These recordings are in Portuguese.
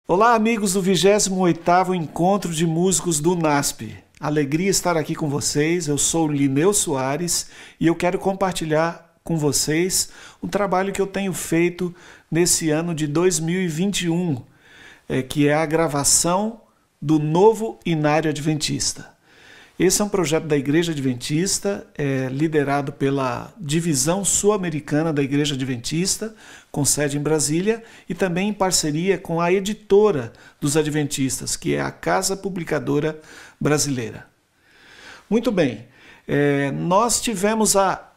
Olá, amigos do 28º Encontro de Músicos do NASP. Alegria estar aqui com vocês. Eu sou Lineu Soares e eu quero compartilhar com vocês um trabalho que eu tenho feito nesse ano de 2021, que é a gravação do novo Inário Adventista. Esse é um projeto da Igreja Adventista, liderado pela Divisão Sul-Americana da Igreja Adventista, com sede em Brasília, e também em parceria com a editora dos Adventistas, que é a Casa Publicadora Brasileira. Muito bem, nós tivemos a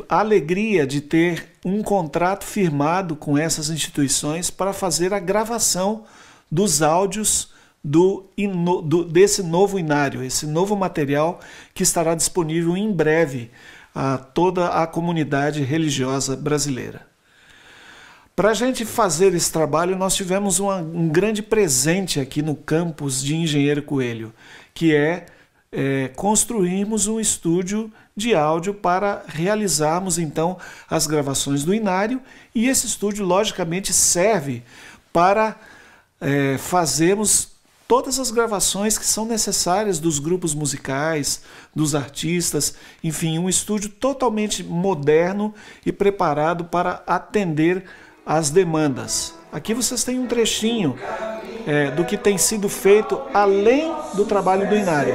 alegria de ter um contrato firmado com essas instituições para fazer a gravação dos áudios desse novo inário, esse novo material que estará disponível em breve a toda a comunidade religiosa brasileira. Para a gente fazer esse trabalho, nós tivemos um grande presente aqui no campus de Engenheiro Coelho, que é construirmos um estúdio de áudio para realizarmos então as gravações do inário, e esse estúdio logicamente serve para fazermos todas as gravações que são necessárias dos grupos musicais, dos artistas, enfim, um estúdio totalmente moderno e preparado para atender às demandas. Aqui vocês têm um trechinho do que tem sido feito além do trabalho do inário.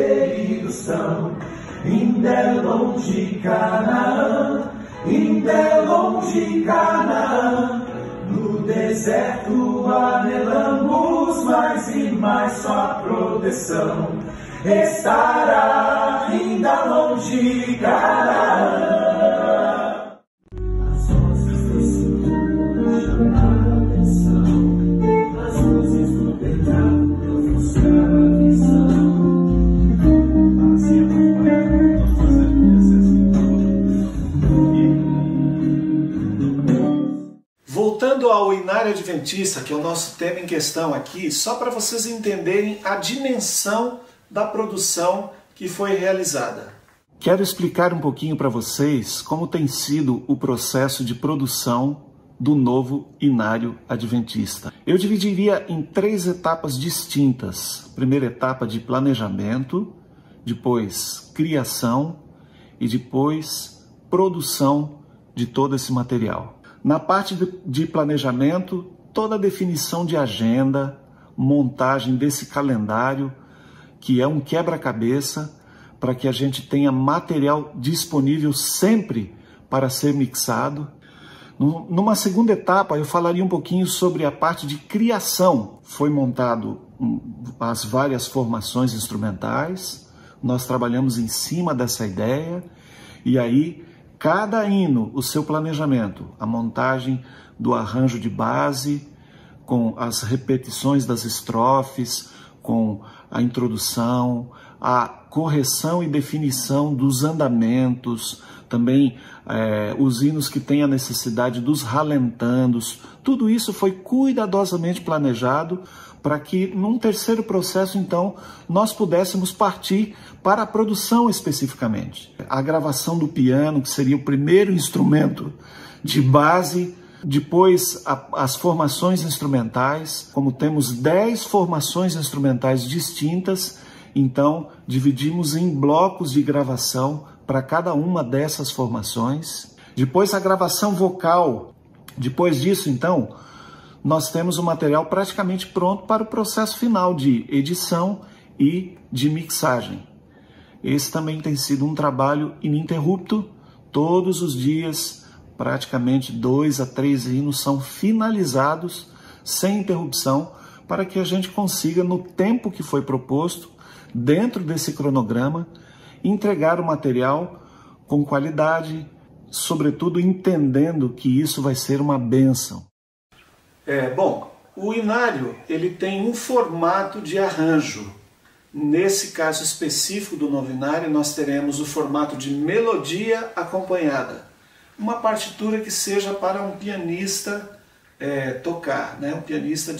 No deserto anelamos mais e mais sua proteção. Estará ainda longe Canaã. As vozes desse mundo chamaram a atenção. As luzes do pecado buscaram a visão. Voltando ao Inário Adventista, que é o nosso tema em questão aqui, só para vocês entenderem a dimensão da produção que foi realizada. Quero explicar um pouquinho para vocês como tem sido o processo de produção do novo Inário Adventista. Eu dividiria em 3 etapas distintas. Primeira etapa de planejamento, depois criação e depois produção de todo esse material. Na parte de planejamento, toda a definição de agenda, montagem desse calendário, que é um quebra-cabeça para que a gente tenha material disponível sempre para ser mixado. Numa segunda etapa, eu falaria um pouquinho sobre a parte de criação. Foi montado as várias formações instrumentais, nós trabalhamos em cima dessa ideia, e aí cada hino, o seu planejamento, a montagem do arranjo de base, com as repetições das estrofes, com a introdução, a correção e definição dos andamentos, também os hinos que têm a necessidade dos ralentandos. Tudo isso foi cuidadosamente planejado para que, num terceiro processo, então, nós pudéssemos partir para a produção especificamente. A gravação do piano, que seria o primeiro instrumento de base, depois as formações instrumentais. Como temos 10 formações instrumentais distintas, então dividimos em blocos de gravação para cada uma dessas formações. Depois a gravação vocal. Depois disso, então, nós temos o material praticamente pronto para o processo final de edição e de mixagem. Esse também tem sido um trabalho ininterrupto. Todos os dias, praticamente 2 a 3 hinos são finalizados sem interrupção, para que a gente consiga, no tempo que foi proposto, dentro desse cronograma, entregar o material com qualidade, sobretudo entendendo que isso vai ser uma bênção. Bom, o inário ele tem um formato de arranjo. Nesse caso específico do novo inário, nós teremos o formato de melodia acompanhada. Uma partitura que seja para um pianista tocar, né? Um pianista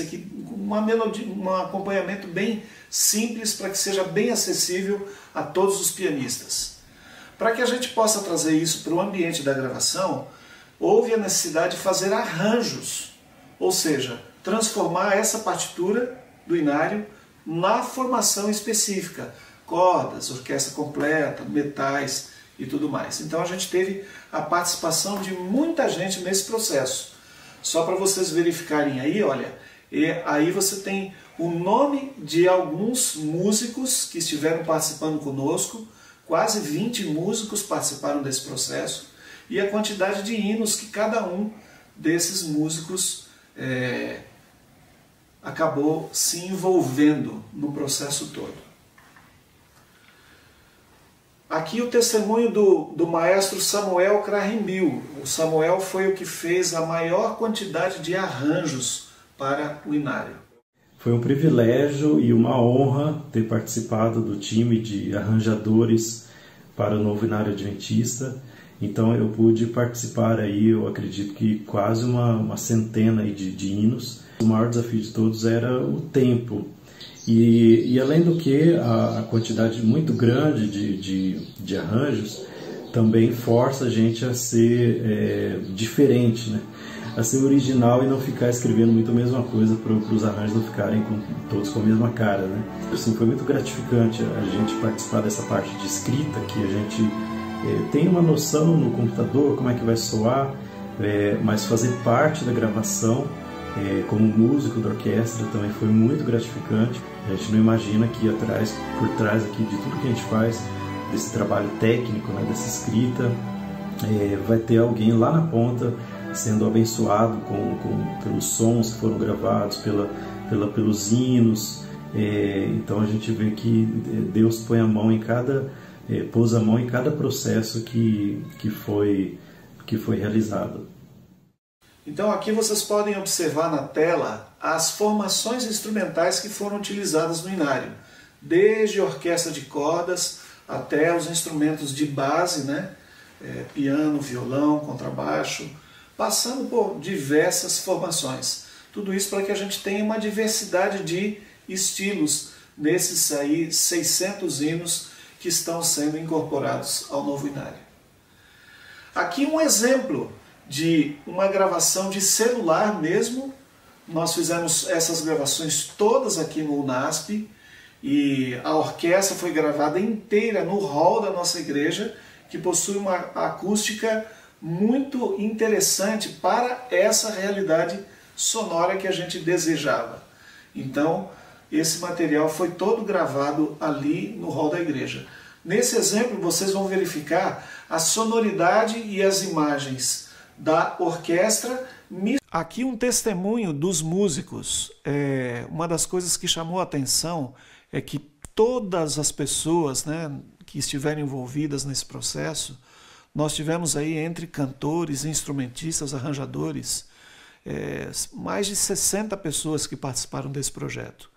que uma melodia, um acompanhamento bem simples para que seja bem acessível a todos os pianistas. Para que a gente possa trazer isso para o ambiente da gravação, houve a necessidade de fazer arranjos, ou seja, transformar essa partitura do Inário na formação específica, cordas, orquestra completa, metais e tudo mais. Então a gente teve a participação de muita gente nesse processo. Só para vocês verificarem aí, olha, e aí você tem o nome de alguns músicos que estiveram participando conosco, quase 20 músicos participaram desse processo, e a quantidade de hinos que cada um desses músicos acabou se envolvendo no processo todo. Aqui o testemunho do maestro Samuel Krahenbill. O Samuel foi o que fez a maior quantidade de arranjos para o Inário. Foi um privilégio e uma honra ter participado do time de arranjadores para o novo Inário Adventista. Então eu pude participar aí, eu acredito que quase uma centena aí de hinos. O maior desafio de todos era o tempo. E além do que, a quantidade muito grande de arranjos também força a gente a ser diferente, né? A ser original e não ficar escrevendo muito a mesma coisa para os arranjos não ficarem todos com a mesma cara, né? Assim, foi muito gratificante a gente participar dessa parte de escrita, que a gente tem uma noção no computador como é que vai soar, mas fazer parte da gravação como músico da orquestra também foi muito gratificante. A gente não imagina que por trás aqui de tudo que a gente faz, desse trabalho técnico, né, dessa escrita, vai ter alguém lá na ponta sendo abençoado pelos sons que foram gravados, pelos hinos. Então a gente vê que Deus põe a mão em pôs a mão em cada processo que foi realizado. Então aqui vocês podem observar na tela as formações instrumentais que foram utilizadas no Inário, desde orquestra de cordas até os instrumentos de base, né? Piano, violão, contrabaixo, passando por diversas formações. Tudo isso para que a gente tenha uma diversidade de estilos nesses aí 600 hinos que estão sendo incorporados ao novo Inário. Aqui um exemplo de uma gravação de celular mesmo. Nós fizemos essas gravações todas aqui no UNASP e a orquestra foi gravada inteira no hall da nossa igreja, que possui uma acústica muito interessante para essa realidade sonora que a gente desejava. Então, esse material foi todo gravado ali no hall da igreja. Nesse exemplo, vocês vão verificar a sonoridade e as imagens da orquestra. Aqui um testemunho dos músicos. Uma das coisas que chamou a atenção é que todas as pessoas, né, que estiveram envolvidas nesse processo, nós tivemos aí entre cantores, instrumentistas, arranjadores, mais de 60 pessoas que participaram desse projeto.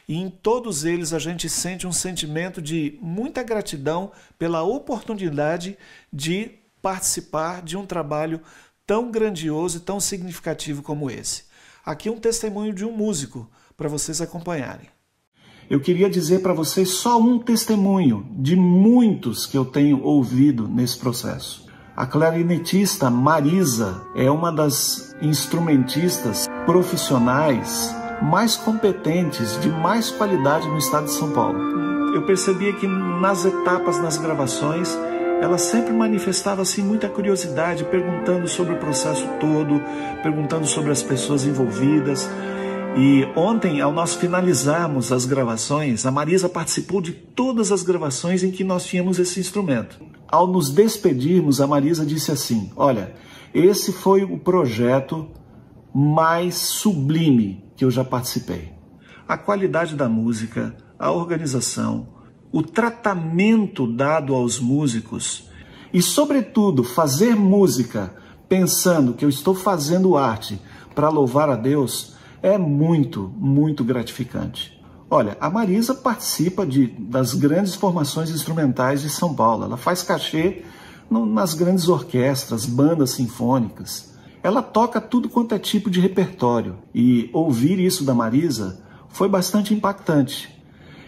E em todos eles a gente sente um sentimento de muita gratidão pela oportunidade de participar de um trabalho tão grandioso e tão significativo como esse. Aqui um testemunho de um músico para vocês acompanharem. Eu queria dizer para vocês só um testemunho de muitos que eu tenho ouvido nesse processo. A clarinetista Marisa é uma das instrumentistas profissionais mais competentes, de mais qualidade no estado de São Paulo. Eu percebia que nas etapas, nas gravações, ela sempre manifestava assim muita curiosidade, perguntando sobre o processo todo, perguntando sobre as pessoas envolvidas. E ontem, ao nós finalizarmos as gravações, a Marisa participou de todas as gravações em que nós tínhamos esse instrumento. Ao nos despedirmos, a Marisa disse assim: olha, esse foi o projeto mais sublime que eu já participei. A qualidade da música, a organização, o tratamento dado aos músicos e, sobretudo, fazer música pensando que eu estou fazendo arte para louvar a Deus é muito, muito gratificante. Olha, a Marisa participa das grandes formações instrumentais de São Paulo. Ela faz cachê nas grandes orquestras, bandas sinfônicas. Ela toca tudo quanto é tipo de repertório. E ouvir isso da Marisa foi bastante impactante.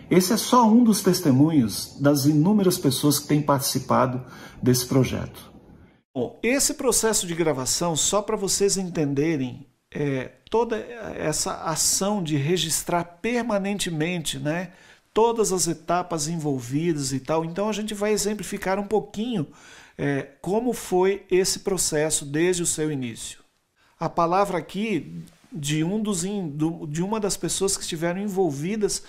Esse é só um dos testemunhos das inúmeras pessoas que têm participado desse projeto. Bom, esse processo de gravação, só para vocês entenderem toda essa ação de registrar permanentemente, né, todas as etapas envolvidas e tal. Então a gente vai exemplificar um pouquinho como foi esse processo desde o seu início. A palavra aqui de uma das pessoas que estiveram envolvidas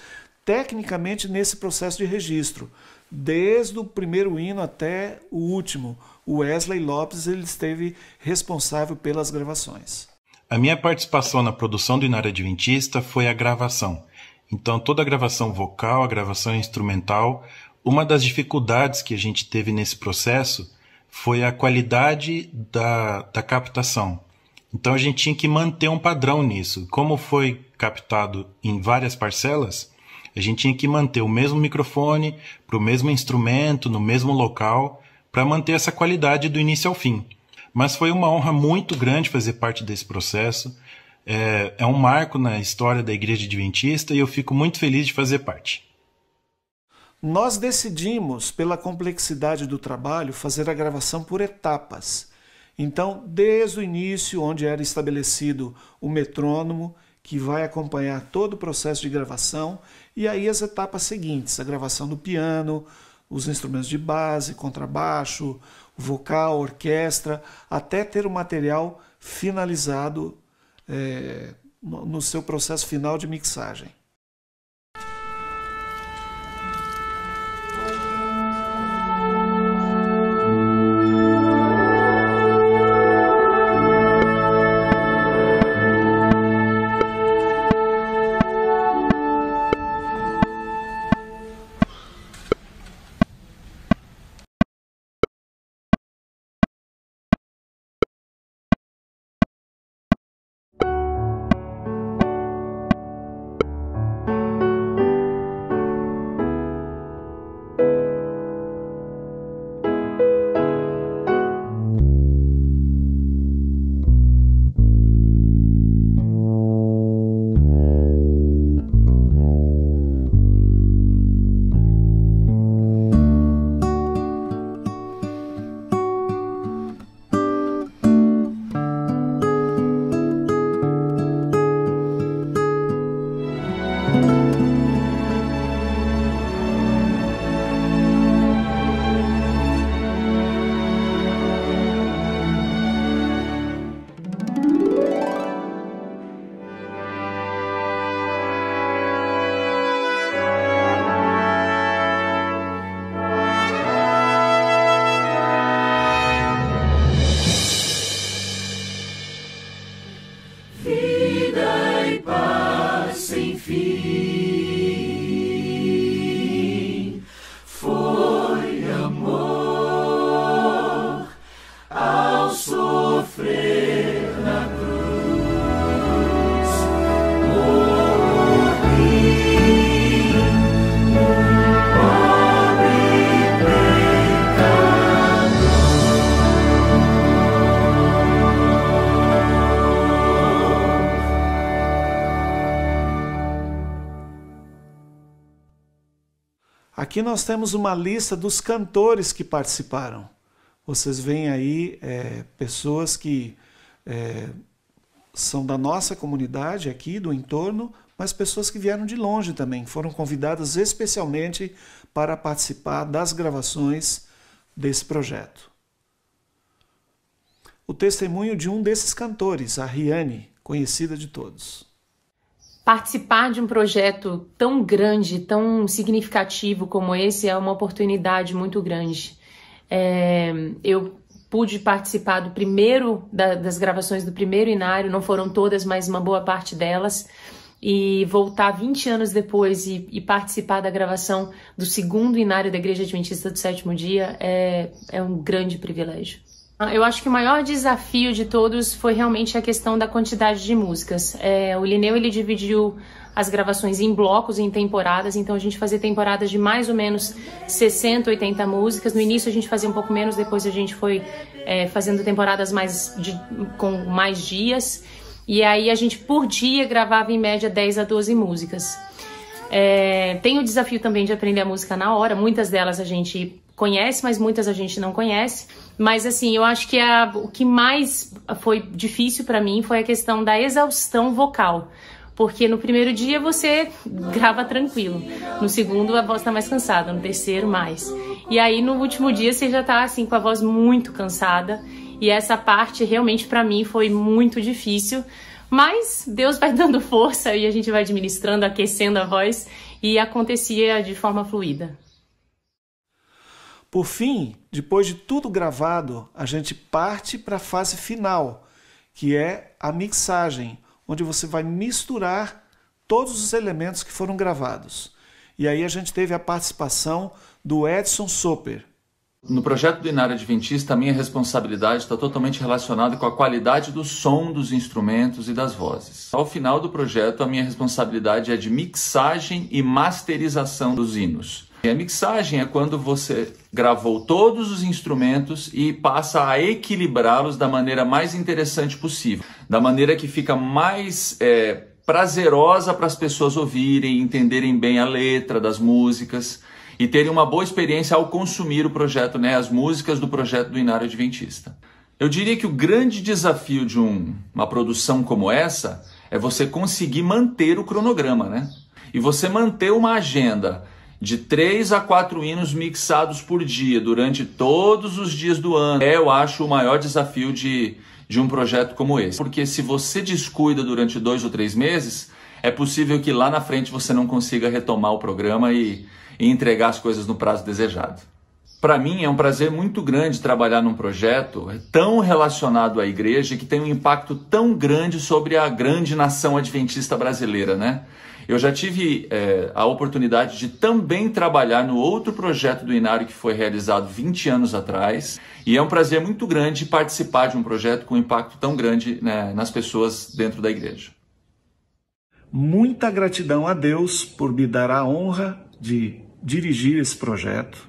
tecnicamente nesse processo de registro, desde o primeiro hino até o último. O Wesley Lopes, ele esteve responsável pelas gravações. A minha participação na produção do Inário Adventista foi a gravação. Então, toda a gravação vocal, a gravação instrumental, uma das dificuldades que a gente teve nesse processo foi a qualidade da captação. Então, a gente tinha que manter um padrão nisso. Como foi captado em várias parcelas, a gente tinha que manter o mesmo microfone, para o mesmo instrumento, no mesmo local, para manter essa qualidade do início ao fim. Mas foi uma honra muito grande fazer parte desse processo. É um marco na história da Igreja Adventista e eu fico muito feliz de fazer parte. Nós decidimos, pela complexidade do trabalho, fazer a gravação por etapas. Então, desde o início, onde era estabelecido o metrônomo, que vai acompanhar todo o processo de gravação, e aí as etapas seguintes, a gravação do piano, os instrumentos de base, contrabaixo, vocal, orquestra, até ter o material finalizado no seu processo final de mixagem. Aqui nós temos uma lista dos cantores que participaram. Vocês veem aí pessoas que são da nossa comunidade aqui, do entorno, mas pessoas que vieram de longe também, foram convidadas especialmente para participar das gravações desse projeto. O testemunho de um desses cantores, a Riane, conhecida de todos. Participar de um projeto tão grande, tão significativo como esse é uma oportunidade muito grande. Eu pude participar do das gravações do primeiro Inário, não foram todas, mas uma boa parte delas, e voltar 20 anos depois e participar da gravação do segundo Inário da Igreja Adventista do Sétimo Dia é um grande privilégio. Eu acho que o maior desafio de todos foi realmente a questão da quantidade de músicas. O Lineu, ele dividiu as gravações em blocos, em temporadas, então a gente fazia temporadas de mais ou menos 60, 80 músicas. No início a gente fazia um pouco menos, depois a gente foi fazendo temporadas com mais dias. E aí a gente, por dia, gravava em média 10 a 12 músicas. Tem o desafio também de aprender a música na hora. Muitas delas a gente conhece, mas muitas a gente não conhece. Mas assim, eu acho que o que mais foi difícil para mim foi a questão da exaustão vocal. Porque no primeiro dia você grava tranquilo, no segundo a voz tá mais cansada, no terceiro mais. E aí no último dia você já tá assim com a voz muito cansada. E essa parte realmente para mim foi muito difícil. Mas Deus vai dando força e a gente vai administrando, aquecendo a voz e acontecia de forma fluida. Por fim, depois de tudo gravado, a gente parte para a fase final, que é a mixagem, onde você vai misturar todos os elementos que foram gravados. E aí a gente teve a participação do Edson Soper. No projeto do Inário Adventista, a minha responsabilidade está totalmente relacionada com a qualidade do som dos instrumentos e das vozes. Ao final do projeto, a minha responsabilidade é de mixagem e masterização dos hinos. E a mixagem é quando você gravou todos os instrumentos e passa a equilibrá-los da maneira mais interessante possível, da maneira que fica mais prazerosa para as pessoas ouvirem, entenderem bem a letra das músicas e terem uma boa experiência ao consumir o projeto, as músicas do projeto do Inário Adventista. Eu diria que o grande desafio de uma produção como essa é você conseguir manter o cronograma, E você manter uma agenda de 3 a 4 hinos mixados por dia, durante todos os dias do ano. Eu acho o maior desafio de um projeto como esse. Porque se você descuida durante 2 ou 3 meses, é possível que lá na frente você não consiga retomar o programa e entregar as coisas no prazo desejado. Para mim é um prazer muito grande trabalhar num projeto tão relacionado à igreja que tem um impacto tão grande sobre a grande nação adventista brasileira, Eu já tive a oportunidade de também trabalhar no outro projeto do Inário que foi realizado 20 anos atrás. E é um prazer muito grande participar de um projeto com um impacto tão grande nas pessoas dentro da igreja. Muita gratidão a Deus por me dar a honra de dirigir esse projeto.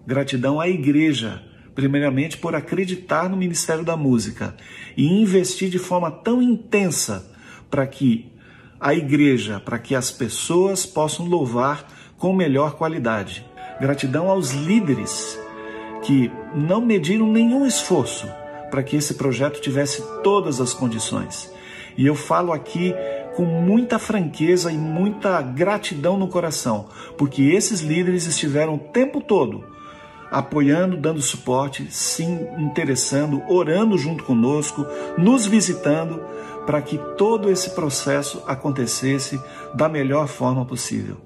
Gratidão à igreja, primeiramente por acreditar no Ministério da Música e investir de forma tão intensa para que a igreja, para que as pessoas possam louvar com melhor qualidade. Gratidão aos líderes que não mediram nenhum esforço para que esse projeto tivesse todas as condições. E eu falo aqui com muita franqueza e muita gratidão no coração, porque esses líderes estiveram o tempo todo apoiando, dando suporte, se interessando, orando junto conosco, nos visitando, para que todo esse processo acontecesse da melhor forma possível.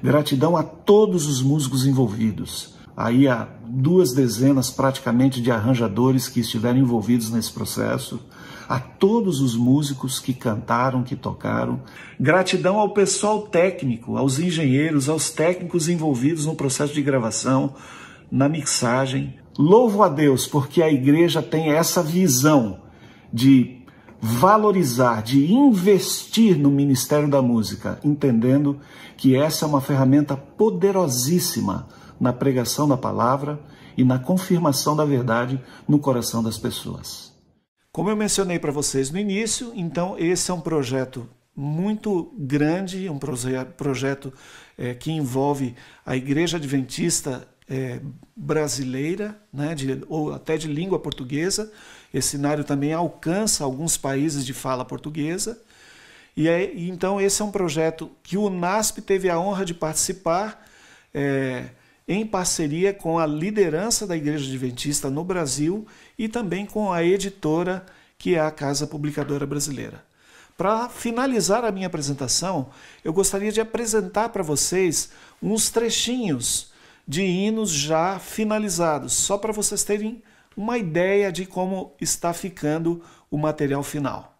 Gratidão a todos os músicos envolvidos. Aí há 2 dezenas praticamente de arranjadores que estiveram envolvidos nesse processo. A todos os músicos que cantaram, que tocaram. Gratidão ao pessoal técnico, aos engenheiros, aos técnicos envolvidos no processo de gravação, na mixagem. Louvo a Deus porque a igreja tem essa visão de valorizar, de investir no Ministério da Música, entendendo que essa é uma ferramenta poderosíssima na pregação da palavra e na confirmação da verdade no coração das pessoas. Como eu mencionei para vocês no início, então esse é um projeto muito grande, um projeto que envolve a Igreja Adventista brasileira, ou até de língua portuguesa. Esse Inário também alcança alguns países de fala portuguesa. Então esse é um projeto que o NASP teve a honra de participar em parceria com a liderança da Igreja Adventista no Brasil e também com a editora, que é a Casa Publicadora Brasileira. Para finalizar a minha apresentação, eu gostaria de apresentar para vocês uns trechinhos de hinos já finalizados, só para vocês terem uma ideia de como está ficando o material final.